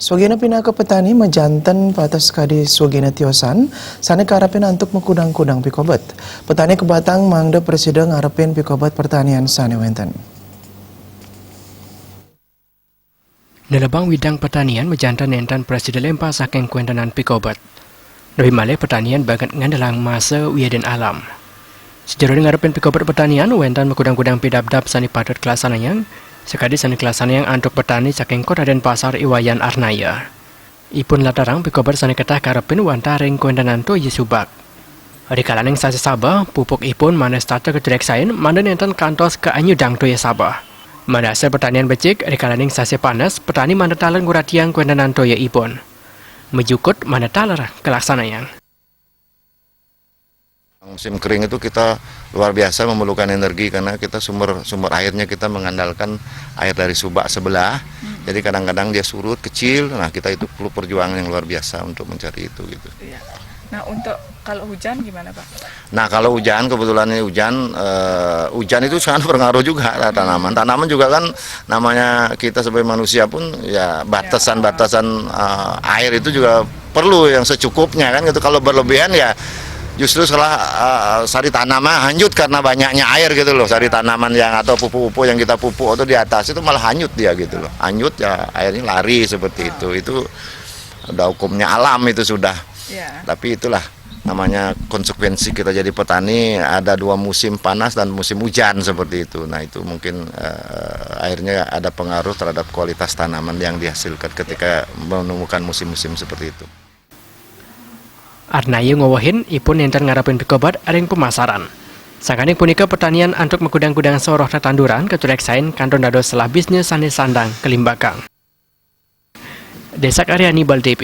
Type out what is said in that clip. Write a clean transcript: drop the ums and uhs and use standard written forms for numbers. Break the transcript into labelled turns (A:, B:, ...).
A: Swagina pina ke petani mejantan patas kadi swagina tiosan, sana karapin untuk mengkudang-kudang pikobat. Petani kebatang mangda presiden ngarepin pikobat pertanian sana wenten.
B: Nelabang widang pertanian mejantan nentan presiden lempar saking kuendanan pikobat. Dari malai pertanian bagat ngandalang masa wiaden alam. Sejauh ngarepin pikobat pertanian, wentan mengkudang-kudang pidap-dap sani padat kelasan yang sekali sani kelasan yang antuk petani saking kota dan pasar Iwayan Arnaya. Ipun latarang pikobat sani ketah karepin wantaring kuendanan to Yesubak. Di kalaning sasi Sabah, pupuk ipun mana starter ke direk sain, mana nentan kantos ke anyudang to Sabah. Mana hasil pertanian becik, di kalaning sasi panas, petani mana talan nguratiang kuendanan to ipun. Mejukut mana talar kelaksana yang.
C: Musim kering itu kita luar biasa memerlukan energi karena kita sumber airnya kita mengandalkan air dari Subak sebelah. Jadi kadang-kadang dia surut kecil. Nah, kita itu perlu perjuangan yang luar biasa untuk mencari itu gitu.
D: Iya. Nah, untuk kalau hujan gimana, Pak?
C: Nah, kalau hujan kebetulan ini hujan itu sangat berpengaruh juga lah tanaman. Tanaman juga kan namanya kita sebagai manusia pun ya batasan-batasan air itu juga perlu yang secukupnya kan gitu. Kalau berlebihan ya justru setelah sari tanaman hanyut karena banyaknya air gitu loh. Sari tanaman yang atau pupuk-pupuk yang kita pupuk atau di atas itu malah hanyut dia gitu loh. Hanyut ya airnya lari seperti itu. Itu udah hukumnya alam itu sudah.
D: Yeah.
C: Tapi itulah namanya konsekuensi kita jadi petani, ada dua musim panas dan musim hujan seperti itu. Nah itu mungkin akhirnya ada pengaruh terhadap kualitas tanaman yang dihasilkan ketika menemukan musim-musim seperti itu.
B: Arnaya ngawahin ipun enten ngarapin pikobat aring pemasaran. Sangkaning punika pertanian antuk mengkudang-kudang soroh tatanduran keturek sain kanton dados selah bisnis sane sandang kelimbakang. Desak Aryani Baldepi.